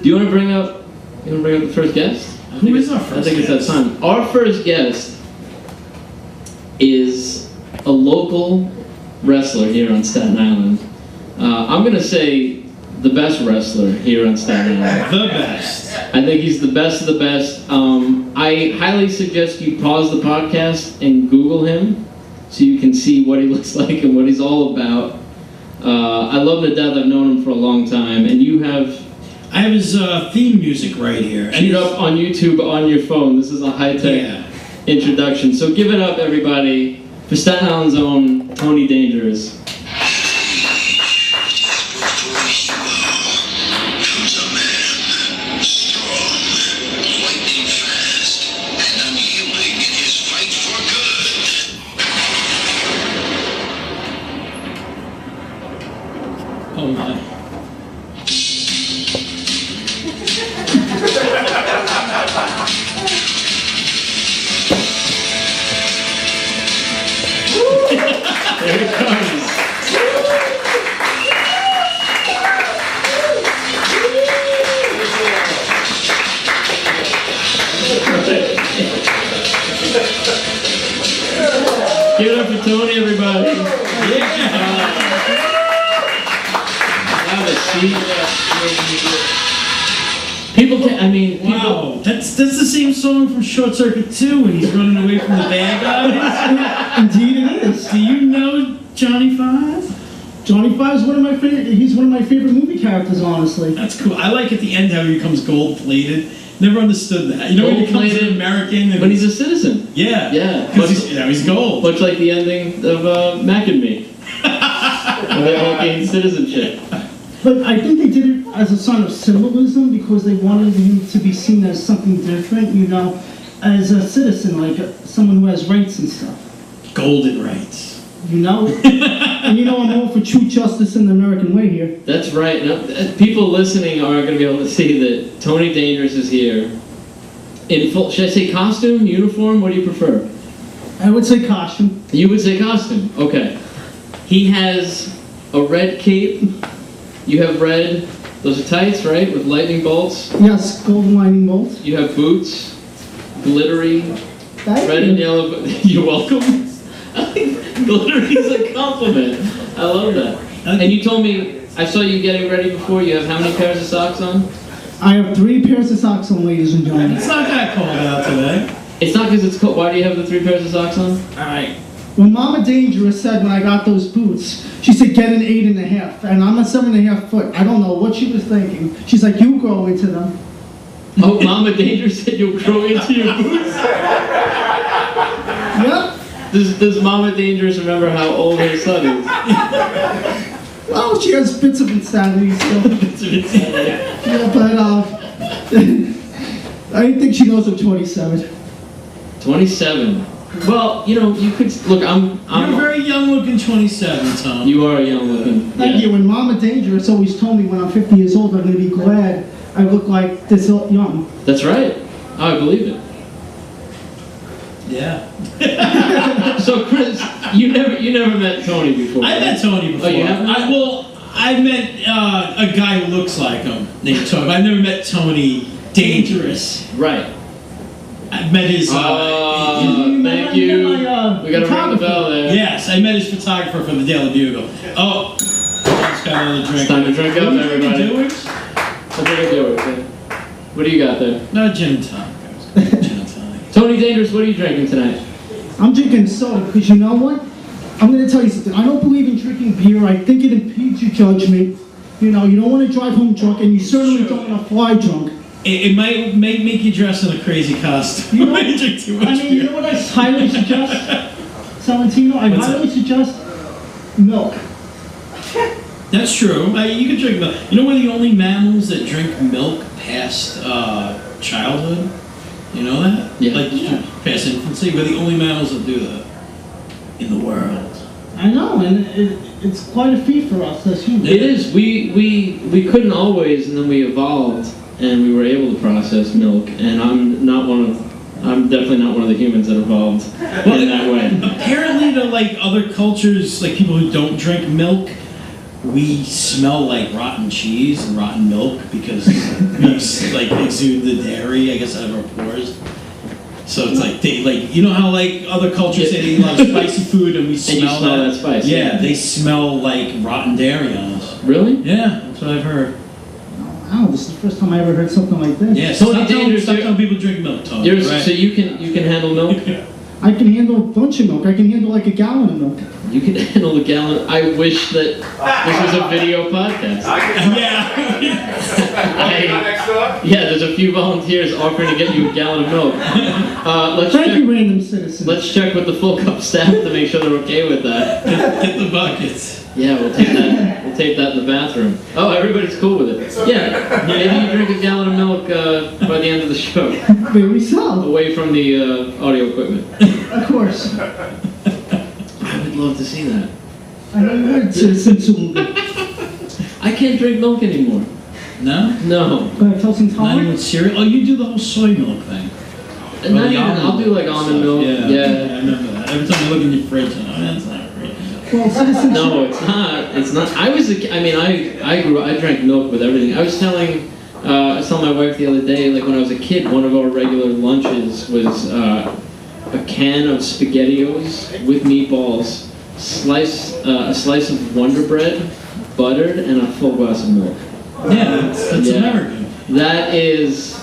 Do you want to bring up the first guest? Who is our first guest? I think it's that time. Our first guest is a local wrestler here on Staten Island. I'm going to say the best wrestler here on Staten Island. The best. I think he's the best of the best. I highly suggest you pause the podcast and Google him so you can see what he looks like and what he's all about. I love him to death. I've known him for a long time. And you have... I have his theme music right here. Queued up on YouTube on your phone. This is a high-tech introduction. So give it up, everybody, for Staten Island's own Tony Dangerous. Oh my. There it comes. Give it up for Tony, everybody. Have a seat. People can, Wow, that's the same song from Short Circuit 2 when he's running away from the bad guys. Indeed it is. Do you know Johnny Five? Johnny Five is one of my favorite. He's one of my favorite movie characters, honestly. That's cool. I like at the end how he becomes gold-plated. Never understood that. You know, when he becomes an American. And but he's a citizen. Yeah. Yeah. He's gold. Much like the ending of Mac and Me. Where they all gained citizenship. But I think they did it as a sign of symbolism because they wanted him to be seen as something different, you know, as a citizen, like someone who has rights and stuff. Golden rights. You know? And you know I'm all for true justice in the American way here. That's right. Now, people listening are going to be able to see that Tony Dangerous is here in full, should I say costume, uniform? What do you prefer? I would say costume. You would say costume. Okay. He has a red cape. You have red, those are tights, right? With lightning bolts. Yes, golden lightning bolts. You have boots, glittery, Thank red you. and yellow. You're welcome. Glittery is a compliment. I love that. And you told me, I saw you getting ready before. You have how many pairs of socks on? I have 3 pairs of socks on, ladies and gentlemen. It's not that cold out today. It's not because it's cold. Why do you have the 3 pairs of socks on? Alright. Well, Mama Dangerous said when I got those boots, she said get an 8.5, and I'm a 7.5 foot. I don't know what she was thinking. She's like, you grow into them. Oh, Mama Dangerous said you'll grow into your boots? Yep. Does Mama Dangerous remember how old her son is? Well, she has bits of insanity still. Yeah, but I think she knows I'm 27. 27. Well, you know, you could look. I'm You're a very young-looking 27, Tom. You are young looking. Thank you. And Mama Dangerous always told me when I'm 50 years old, I'm going to be glad I look like this young. That's right. Oh, I believe it. Yeah. So, Chris, you never met Tony before. I met Tony before. Oh, you have? I met a guy who looks like him named Tony. I've never met Tony Dangerous. Right. I've met his. Thank you. We got to ring the bell there. Yes, I met his photographer for the Daily Bugle. Oh, just got another drink. It's time to drink up, everybody. Doing? I'll drink a Dewey, okay? What do you got there? No, gin and tonic. Gin and tonic. Tony Dangerous, what are you drinking tonight? I'm drinking soda because you know what? I'm going to tell you something. I don't believe in drinking beer. I think it impedes your judgment. You know, you don't want to drive home drunk, and you certainly don't want to fly drunk. It might make you dress in a crazy costume. You know, you drink too much beer. you know what I highly suggest, Sorrentino? I highly suggest milk. That's true. You can drink milk. You know we're the only mammals that drink milk past childhood? You know that? Yeah. Like past infancy. We're the only mammals that do that in the world. I know, and it's quite a feat for us as humans. It is. We couldn't always, and then we evolved, and we were able to process milk. And I'm definitely not one of the humans that evolved in that way. Apparently, to like other cultures, like people who don't drink milk, we smell like rotten cheese and rotten milk because we like exude the dairy, I guess, out of our pores. So it's like they you know how like other cultures say they love spicy food and we smell, and you smell that spice. Yeah, they smell like rotten dairy on us. Really? Yeah, that's what I've heard. Wow, this is the first time I ever heard something like this. Yeah, So stop dangerous. telling people drink milk, Tony. Right? So you can handle milk. I can handle a bunch of milk. I can handle like a gallon of milk. You can handle a gallon. I wish that this was a video podcast. Yeah, there's a few volunteers offering to get you a gallon of milk. Thank you, random citizen. Let's check with the full cup staff to make sure they're okay with that. Get the buckets. Yeah, we'll tape that. We'll tape that in the bathroom. Oh, everybody's cool with it. Yeah, maybe you drink a gallon of milk by the end of the show, Very so. away from the audio equipment. Of course. I would love to see that. I know you would, citizen Szeluga. I can't drink milk anymore. No? No. Toast and Not tolerant? even cereal? Oh, you do the whole soy milk thing. Not even. I'll do like almond milk. Yeah, I Yeah. remember that. Every time I look in your fridge, I'm like, that's not real. Well, citizen No, it's not. It's not. I was. I mean, I drank milk with everything. I was telling my wife the other day, like when I was a kid, one of our regular lunches was a can of SpaghettiOs with meatballs, a slice of Wonder Bread, buttered, and a full glass of milk. Yeah, that's American. That is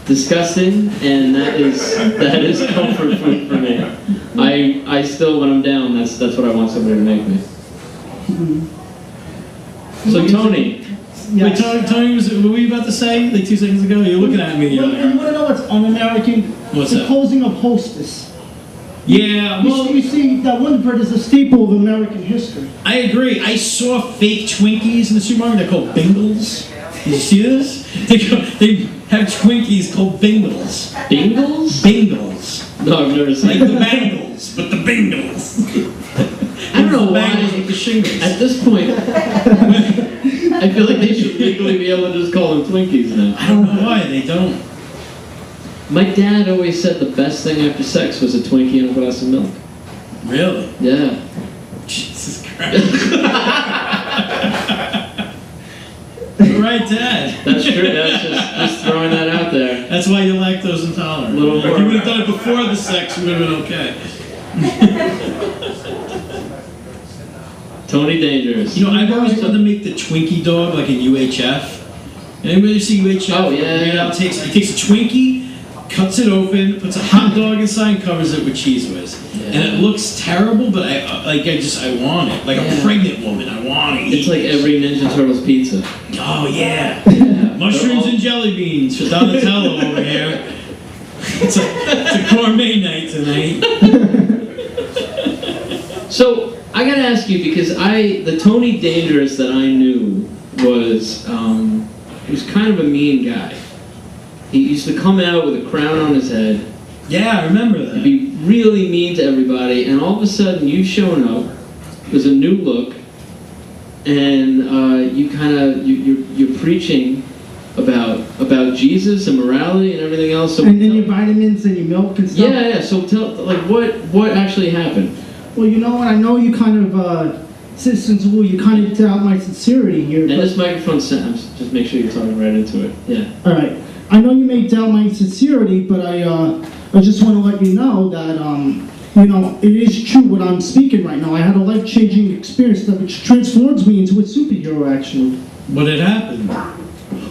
disgusting, and that is comfort food for me. I still, when I'm down, that's what I want somebody to make me. So Tony, Wait, Tony, what were you about to say like 2 seconds ago? You're looking at me. You want to know what's un-American? What's the that? closing of Hostess. Yeah, well, You see, that Wonder Bread is a staple of American history. I agree. I saw fake Twinkies in the supermarket. They're called Bingles. Did you see this? They have Twinkies called Bingles. Bingles? Bingles. No, I've never seen. Like the Bangles, but the Bingles. I don't know why. Bangles with the shingles. At this point, I feel like they should legally be able to just call them Twinkies now. I don't know why they don't. My dad always said the best thing after sex was a Twinkie and a glass of milk. Really? Yeah. Jesus Christ. You're right, Dad. That's true. That's just throwing that out there. That's why you're lactose intolerant. Little If more. you would have done it before the sex, you would have been okay. Tony Dangerous. You know, I've always wanted to make the Twinkie dog like in UHF. Anybody see UHF? Oh, yeah. You know, he takes a Twinkie, cuts it open, puts a hot dog inside, and covers it with Cheez Whiz. Yeah. And it looks terrible, but I want it. Like a Yeah. pregnant woman, I want to eat. It's like every Ninja Turtles pizza. Oh yeah. Yeah. Mushrooms and jelly beans for Donatello over here. It's a gourmet night tonight. So I gotta ask you, because the Tony Dangerous that I knew was he was kind of a mean guy. He used to come out with a crown on his head. Yeah, I remember He'd that. be really mean to everybody, and all of a sudden you've shown up. There's a new look, and you're preaching about Jesus and morality and everything else. So And then your vitamins and your milk and stuff. yeah. So tell, like, what actually happened? Well, you know what? I know you kind of, citizens rule, you kind of doubt my sincerity here. And but- this microphone sounds. Just make sure you're talking right into it. Yeah. All right. I know you may doubt my sincerity, but I just want to let you know that, it is true what I'm speaking right now. I had a life-changing experience that which transforms me into a superhero, actually. What had happened?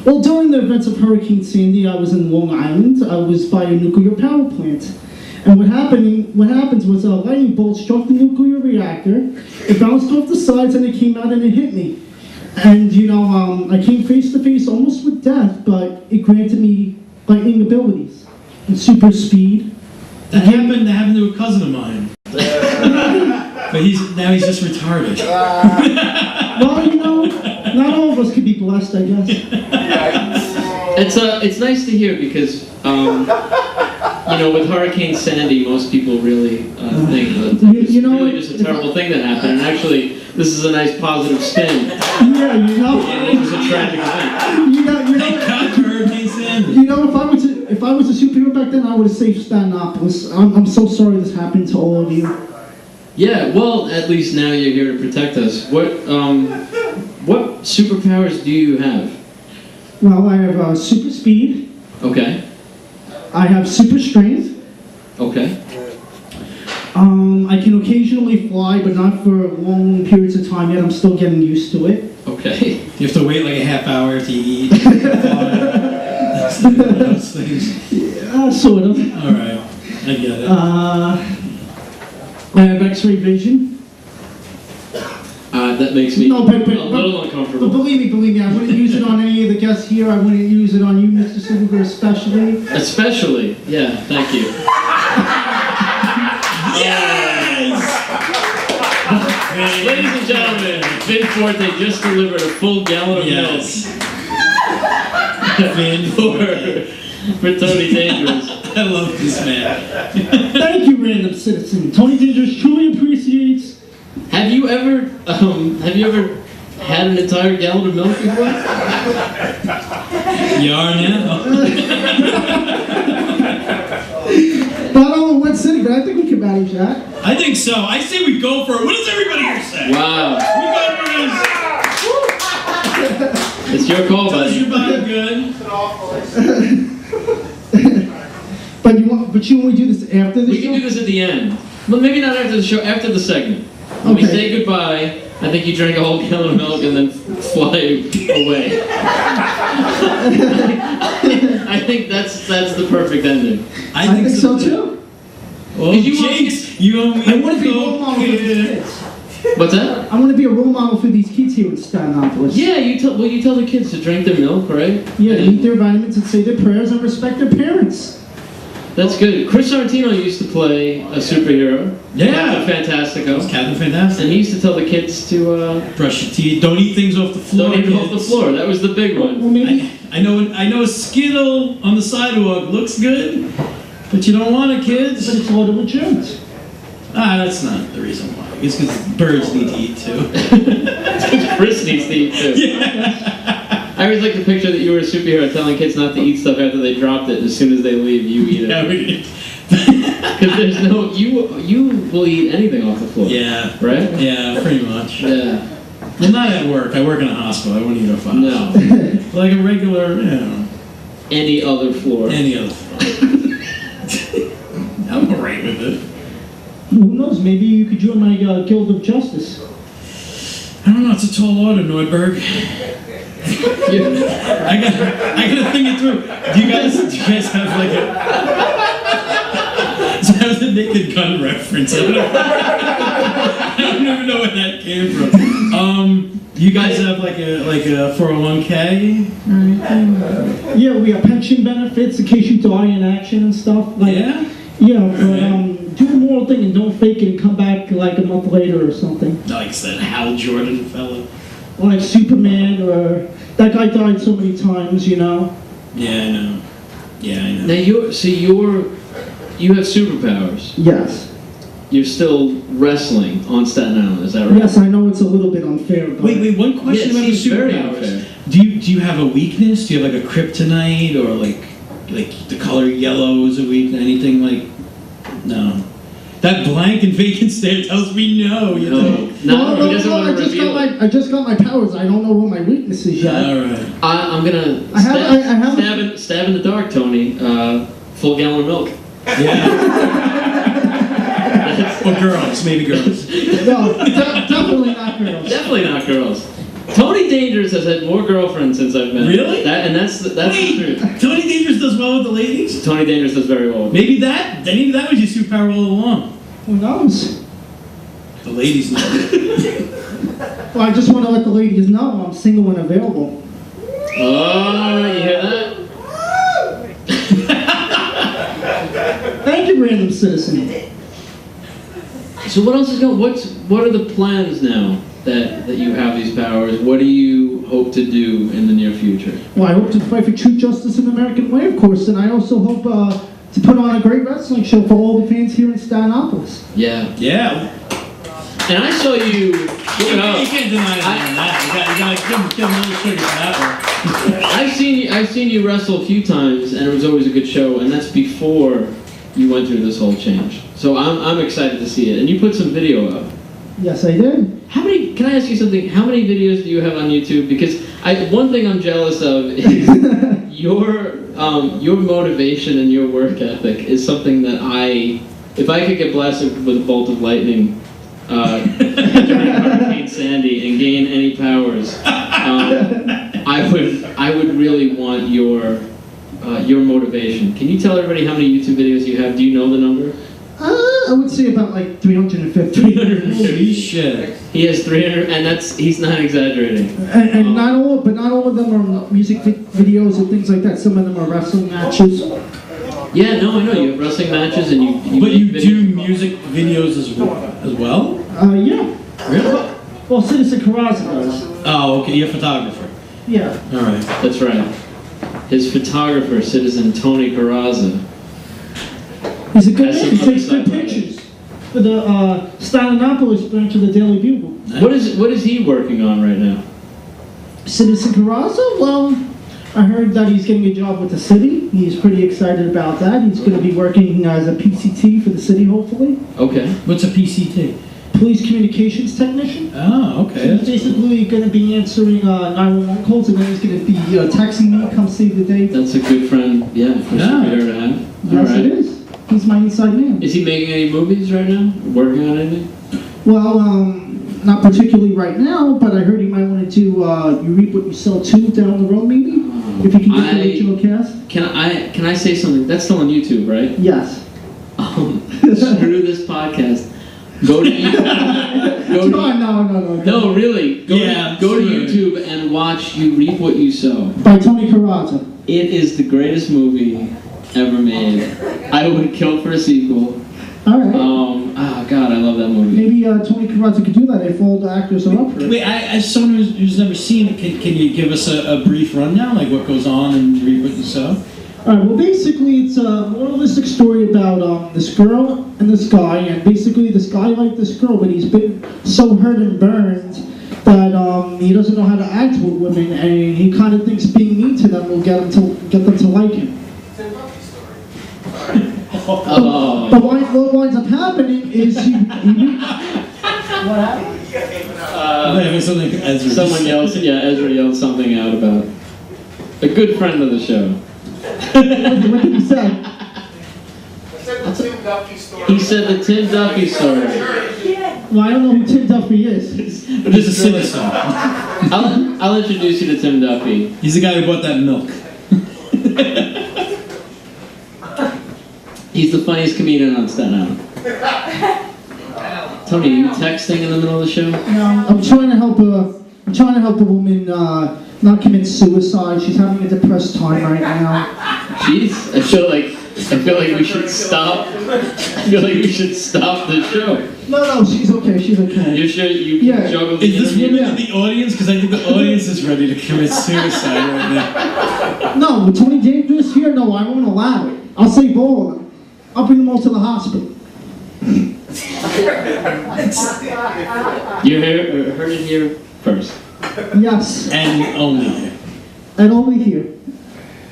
Well, during the events of Hurricane Sandy, I was in Long Island. I was by a nuclear power plant. And what happens was a lightning bolt struck the nuclear reactor. It bounced off the sides and it came out and it hit me. And, I came face to face almost with death, but it granted me lightning abilities and super speed. That happened to a cousin of mine. But he's just retarded. Well, not all of us could be blessed, I guess. It's nice to hear because with Hurricane Sandy, most people really think that it's really just a terrible thing that happened, and actually this is a nice positive spin. Yeah, It was a tragic event. Thank God for Hurricane Sandy. If I was a superhero back then, I would have saved Statenopolis. I'm so sorry this happened to all of you. Yeah, well, at least now you're here to protect us. What what superpowers do you have? Well, I have super speed. Okay. I have super strength. Okay. I can occasionally fly, but not for long periods of time yet. I'm still getting used to it. Okay. You have to wait like a half hour after you eat. That's one of those things. Yeah, sort of. All right, I get it. I have X-ray vision. That makes me No, but- a little uncomfortable. But believe me, I wouldn't use it on any of the guests here. I wouldn't use it on you, Mr. Szeluga, especially. Especially, yeah. Thank you. Yes! Ladies and gentlemen, Vin Forte just delivered a full gallon of Yes. milk for Tony Dangerous. I love this man. Thank you, random citizen. Tony Dangerous truly appreciates. Have you ever had an entire gallon of milk before? You are now? I don't know what city, but I think we can manage that. I think so. I say we go for it. What does everybody here say? Wow. We go for this. It's your call, Does buddy. your body good? But you want me to do this after the We show? can do this at the end. Well, maybe not after the show, after the segment. When we Okay. say goodbye, I think you drink a whole gallon of milk and then fly away. I think that's the perfect ending. I think so too. Oh, Did you want Jinx, you owe me I want to be a role milk, model for these kid. kids. What's that? I want to be a role model for these kids here in Statenopolis. Yeah, you tell the kids to drink their milk, right? Yeah, And eat their vitamins and say their prayers and respect their parents. that's good. Chris Sorrentino used to play a superhero. Yeah. Captain Fantastico. That was Captain Fantastic. And he used to tell the kids to Brush your teeth. Don't eat things off the floor. don't eat off the kids. floor. That was the big Well, one. maybe. I know a Skittle on the sidewalk looks good, but you don't want it, But kids. it's loaded with germs. That's not the reason why. It's because birds need to eat too. Chris needs to eat too. I always like the picture that you were a superhero telling kids not to eat stuff after they dropped it, and as soon as they leave, you eat Yeah, it. we- Because there's no you will eat anything off the floor. yeah, Right? yeah, pretty much. Yeah. Well, not at work. I work in a hospital. I wouldn't eat off a No. hospital. Like a regular, Any other floor. any other floor. I'm alright with it. Who knows? Maybe you could join my Guild of Justice. I don't know. It's a tall order, Nordberg. Yeah. I gotta think it through. Do you guys have like a? So that was a Naked Gun reference. I don't even know where that came from. Do you guys have like a 401k or anything? Yeah, we have pension benefits in case you die in action and stuff. Like, Yeah. Yeah, but do the moral thing and don't fake it and come back like a month later or something. Like that Hal Jordan fella. Like Superman or that guy died so many times, you know. Yeah, I know. Yeah, I know. Now you have superpowers. Yes. You're still wrestling on Staten Island, is that right? Yes, I know it's a little bit unfair, but Wait, one question Yeah, it about the seems very superpowers. unfair. Do you have a weakness? Do you have like a kryptonite or like the color yellow is a weakness? Anything like? No. That blank and vacant stare tells me no. You know. No, he doesn't want to reveal it. I just got my powers. I don't know what my weakness is yet. All right. I'm gonna I have stab in the dark, Tony. Full gallon of milk. Yeah. Or girls, maybe girls. No, definitely not girls. Definitely not girls. Tony Dangerous has had more girlfriends since I've met him. Really? That's the truth. Tony Dangerous does well with the ladies. Tony Dangerous does very well. Maybe that was your superpower all along. Who knows? The ladies know. Well, I just want to let the ladies know I'm single and available. Oh, you hear that? Thank you, random citizen. So what else is going? What are the plans now that you have these powers? What do you hope to do in the near future? Well, I hope to fight for true justice in the American way, of course, and I also hope to put on a great wrestling show for all the fans here in Statenopolis. Yeah. Yeah. And I saw you. Look it You up. can't deny that. You gotta give him a little sugar for that one. I've seen you wrestle a few times, and it was always a good show. And that's before you went through this whole change. So I'm excited to see it. And you put some video up. Yes, I did. How many? Can I ask you something? How many videos do you have on YouTube? Because one thing I'm jealous of is your motivation and your work ethic is something that if I could get blasted with a bolt of lightning during Hurricane Sandy and gain any powers, I would really want your motivation. Can you tell everybody how many YouTube videos you have? Do you know the number? I would say about like 350. 350. Holy shit. He has 300, and he's not exaggerating. And not all of them are music videos and things like that. Some of them are wrestling matches. Yeah, no, I know. You have wrestling matches, and you But make you do videos. music videos as well? Yeah. Really? Well, Citizen Karaza does. Oh, okay. You're a photographer. Yeah. All right. That's right. His photographer, Citizen Tony Carrazza. He's a good That's man. He some takes other good stuff. pictures for the Stylonopolis branch of the Daily Bugle. What is he working on right now? Citizen Karaza? Well, I heard that he's getting a job with the city. He's pretty excited about that. He's going to be working as a PCT for the city, hopefully. Okay. What's a PCT? Police Communications Technician. Oh, okay. So he's basically going to be answering 911 calls, and then he's going to be texting me, come save the day. That's a good friend. Yeah, for superhero to have. Yes, All right. it is. He's my inside man. Is he making any movies right now? Working on anything? Well, not particularly right now, but I heard he might want to do You Reap What You Sow 2 down the road, maybe? If he can get the original cast. Can I say something? That's still on YouTube, right? Yes. Screw this podcast. Go to YouTube. No. No, really. Go to sure. YouTube and watch You Reap What You Sow. By Tony Carrazza. It is the greatest movie ever made. I would kill for a sequel. All right. Oh God, I love that movie. Maybe Tony Carrazza could do that if all the actors are up for it. Wait, as someone who's never seen it, can you give us a brief rundown, like what goes on in Reap What You Sow? All right. Well, basically, it's a moralistic story about this girl and this guy, and basically, this guy liked this girl, but he's been so hurt and burned that he doesn't know how to act with women, and he kind of thinks being mean to them will get them to like him. Oh. But what winds up happening is he what happened? Something Ezra Someone yells. Yeah, Ezra yelled something out about a good friend of the show. What did he say? He said the Tim Duffy story. Well, I don't know who Tim Duffy is. But it's a silly song. I'll introduce you to Tim Duffy. He's the guy who bought that milk. He's the funniest comedian on Staten Island. Tony, are you texting in the middle of the show? No, I'm trying to help a woman not commit suicide. She's having a depressed time right now. Jeez, I feel like we should stop. I feel like we should stop the show. No, she's okay. She's okay. You sure you can Yeah. juggle the Is this interview? woman in the audience? Because I think the audience is ready to commit suicide right now. No, with Tony Dangerous here, no, I won't allow it. I'll save all of them. I'll bring them all to the hospital. You heard it here first. Yes, And only here. and only here.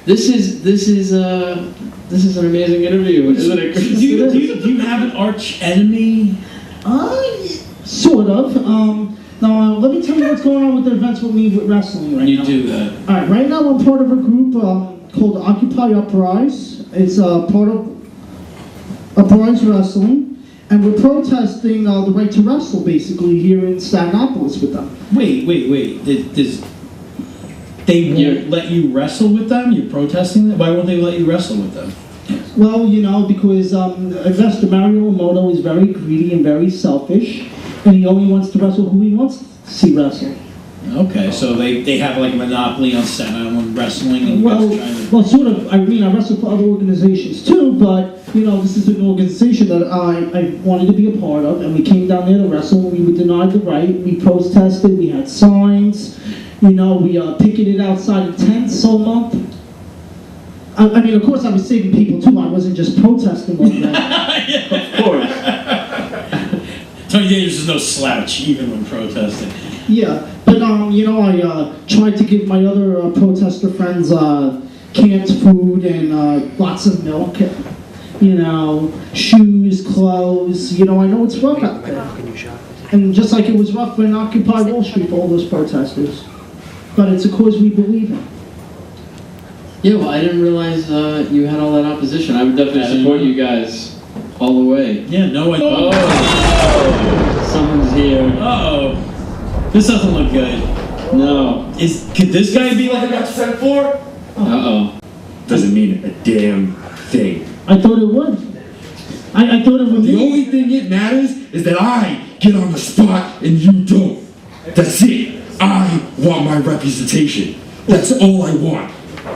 This is an amazing interview, isn't it, Do Chris? you have an arch enemy? Sort of. Now, let me tell you what's going on with the events with me with wrestling right now. You do that. All right, right now I'm part of a group called Occupy Uprise. It's part of Uprise Wrestling, and we're protesting the right to wrestle, basically, here in Statenopolis with them. Wait. They won't let you wrestle with them? You're protesting that? Why won't they let you wrestle with them? Well, because Investor Mario Emoto is very greedy and very selfish, and he only wants to wrestle who he wants to see wrestle. Okay, so they have like a monopoly on Staten Island wrestling, and you guys trying to... Well, sort of. I mean, I wrestle for other organizations too, but this is an organization that I wanted to be a part of, and we came down there to wrestle. We were denied the right. We protested. We had signs. We picketed outside of tents all month. I mean, of course, I was saving people too. I wasn't just protesting all that. Of course. Tony Dangerous is no slouch, even when protesting. Yeah, but I tried to give my other protester friends canned food and lots of milk, shoes, clothes. I know it's rough out there. And just like it was rough in Occupy Wall Street for all those protesters. But it's a cause we believe in. Yeah, well, I didn't realize you had all that opposition. I would definitely support you guys all the way. Yeah, no one. Oh! Someone's here. Uh-oh. This doesn't look good. No. Could this guy be like... I got sent for? Uh-oh. Doesn't mean a damn thing. I thought it would. I thought it would The mean... only thing it matters is that I get on the spot and you don't. That's it. I want my representation. That's all I want.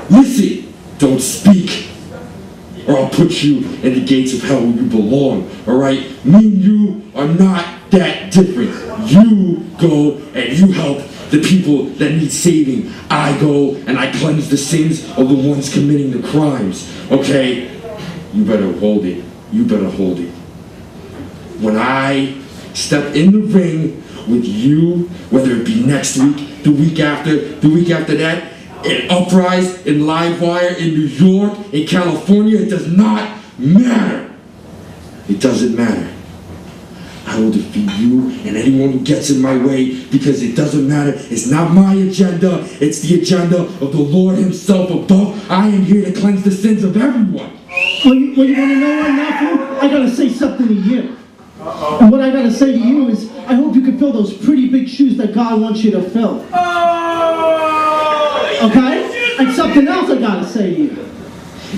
Listen, don't speak, or I'll put you in the gates of hell where you belong, alright? Me and you are not that different. You go and you help the people that need saving. I go and I cleanse the sins of the ones committing the crimes, okay? You better hold it. You better hold it. When I step in the ring with you, whether it be next week, the week after that, in Uprise, in Livewire, in New York, in California, it does not matter. It doesn't matter. I will defeat you and anyone who gets in my way because it doesn't matter. It's not my agenda. It's the agenda of the Lord himself above. I am here to cleanse the sins of everyone. Well, you want to know what, Matthew? I got to say something to you. And what I got to say to you is, I hope you can fill those pretty big shoes that God wants you to fill. Okay? And something else I gotta say to you.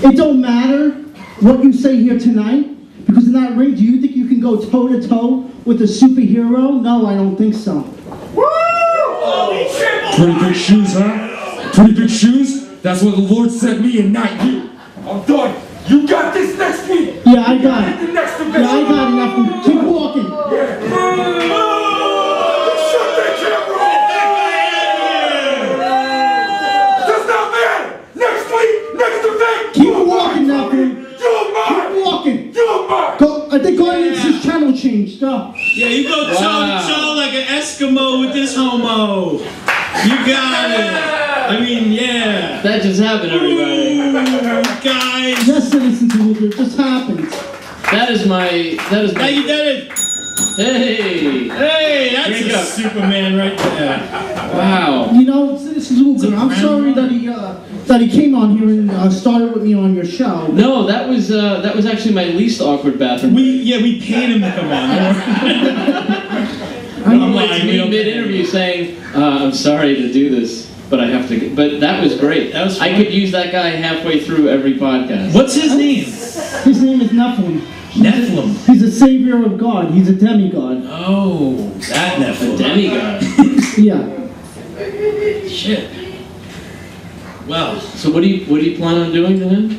It don't matter what you say here tonight, because in that ring, do you think you can go toe-to-toe with a superhero? No, I don't think so. Pretty big shoes, huh? Pretty big shoes? That's what the Lord sent me and not you. I'm done. You got this next week. Yeah, I got it. The next event. Yeah, I got enough. Keep walking. Shut that camera off. Does not matter. Next week, next event. Keep walking, Matthew. You're mine. Keep walking. You're mine. Go. I think audience's channel changed. Yeah, you go toe-to-toe like an Eskimo with this homo. You got it. I mean, yeah. That just happened, everybody. Ooh, guys. Yes, citizens, it just happened. That is my. Now you did it. Hey! Hey, that's Drink a up. Superman right there. Wow. You know, Citizen Szeluga, I'm sorry that he came on here and started with me on your show. No, that was actually my least awkward bathroom. We paid him to come on. I'm like mid-interview saying, "I'm sorry to do this, but I have to." But that was great. That was I fun. could use that guy halfway through every podcast. What's his name? His name is Nephilim. Nephilim. He's a savior of God. He's a demigod. Oh, that A Nephilim. demigod. Yeah. Shit. Well, So what do you plan on doing to him?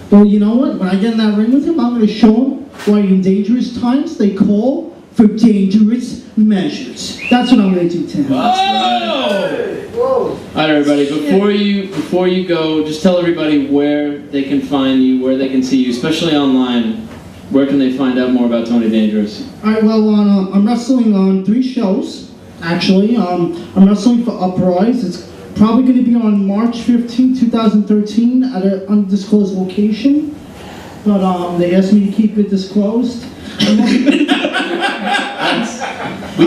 Well, you know what? When I get in that ring with him, I'm going to show him why in dangerous times they call for dangerous measures. That's what I'm going to do to him. oh! All right, everybody. Before you go, just tell everybody where they can find you, where they can see you, especially online. Where can they find out more about Tony Dangerous? All right, well, I'm wrestling on 3 shows, actually. I'm wrestling for Uprise. It's probably going to be on March 15, 2013 at an undisclosed location. But they asked me to keep it disclosed. We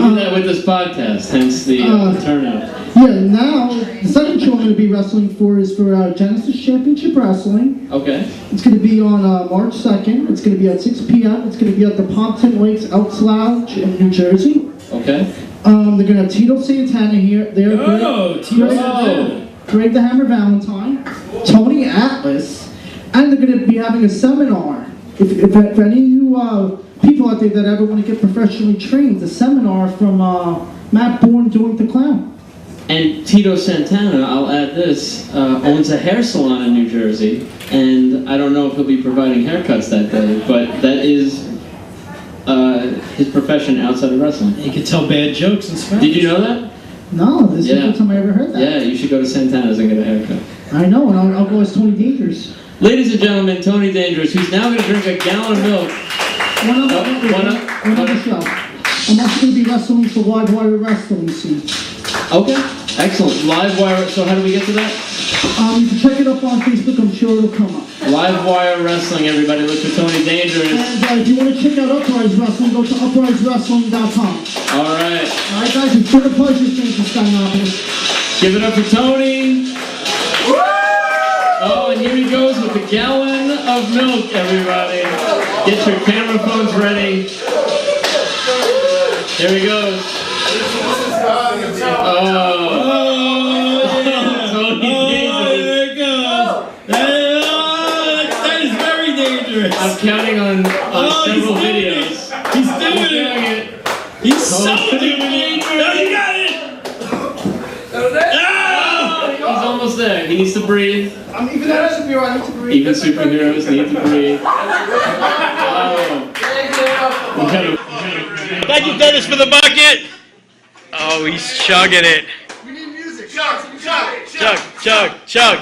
do that with this podcast, hence the turnout. Yeah, now, the second show I'm going to be wrestling for is for Genesis Championship Wrestling. Okay. It's going to be on March 2nd. It's going to be at 6 p.m. It's going to be at the Pompton Lakes Elks Lounge in New Jersey. Okay. They're going to have Tito Santana here. They're Tito. Greg the Hammer Valentine, Tony Atlas, and they're going to be having a seminar. If for any of you people out there that ever want to get professionally trained, a seminar from Matt Bourne doing the clown. And Tito Santana, I'll add this, owns a hair salon in New Jersey, and I don't know if he'll be providing haircuts that day, but that is his profession outside of wrestling. He could tell bad jokes in Spanish. Did you know that? No, this is the first time I ever heard that. Yeah, you should go to Santana's and get a haircut. I know, and I'll go as Tony Dangerous. Ladies and gentlemen, Tony Dangerous, who's now going to drink a gallon of milk. One other show. I'm also going to be wrestling for Livewire Wrestling soon. Okay, Excellent. Live wire. So how do we get to that? You can check it up on Facebook. I'm sure it'll come up. Live wire wrestling. Everybody, look for Tony Dangerous. And if you want to check out Uprise Wrestling, go to upriseWrestling.com. All right. All right, guys. It's been a pleasure. Thank you, Steinopolis. Give it up for Tony. Oh, and here he goes with a gallon of milk, everybody. Get your camera phones ready. There he goes. There it goes. That is very dangerous. I'm counting on several videos. He's doing it. He's so doing it. No, you got it. He's almost there. He needs to breathe. I'm even a superhero. I need to breathe. Even superheroes need to breathe. Thank you, Dennis, for the bucket. Oh, he's chugging it. We need music. Chug, chug, Chug, chug, chug, chug.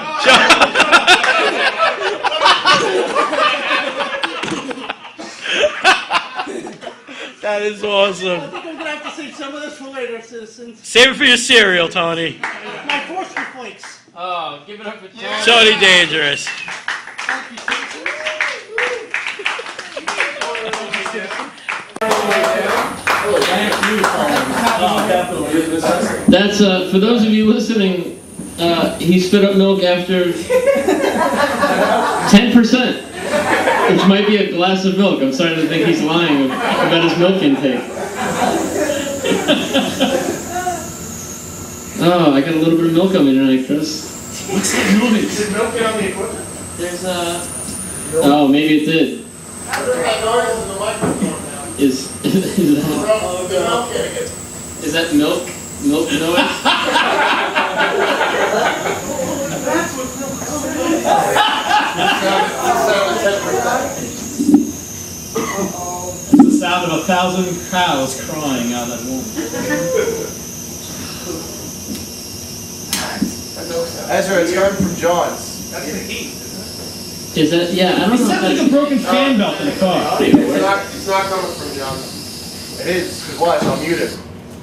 That is awesome. I think I'm gonna have to save some of this for later, citizens. Save it for your cereal, Tony. My fortune flakes. Oh, give it up for Tony. Tony Dangerous. That's for those of you listening. He spit up milk after 10%, which might be a glass of milk. I'm starting to think he's lying about his milk intake. Oh, I got a little bit of milk on me tonight, Chris. What's that noise? Did milk get on the equipment? There's oh, maybe it did. That noise in the microphone now. Is that milk? Milk noise? It's the sound of 1,000 cows crying out that womb. Ezra, it's coming from John's. That's the heat, isn't Is that, yeah, I don't It know if sounds like a that's... broken fan belt in a car. It's not coming from John's. It is, because watch, I'll mute it.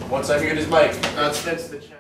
Once I mute his mic, that's the channel.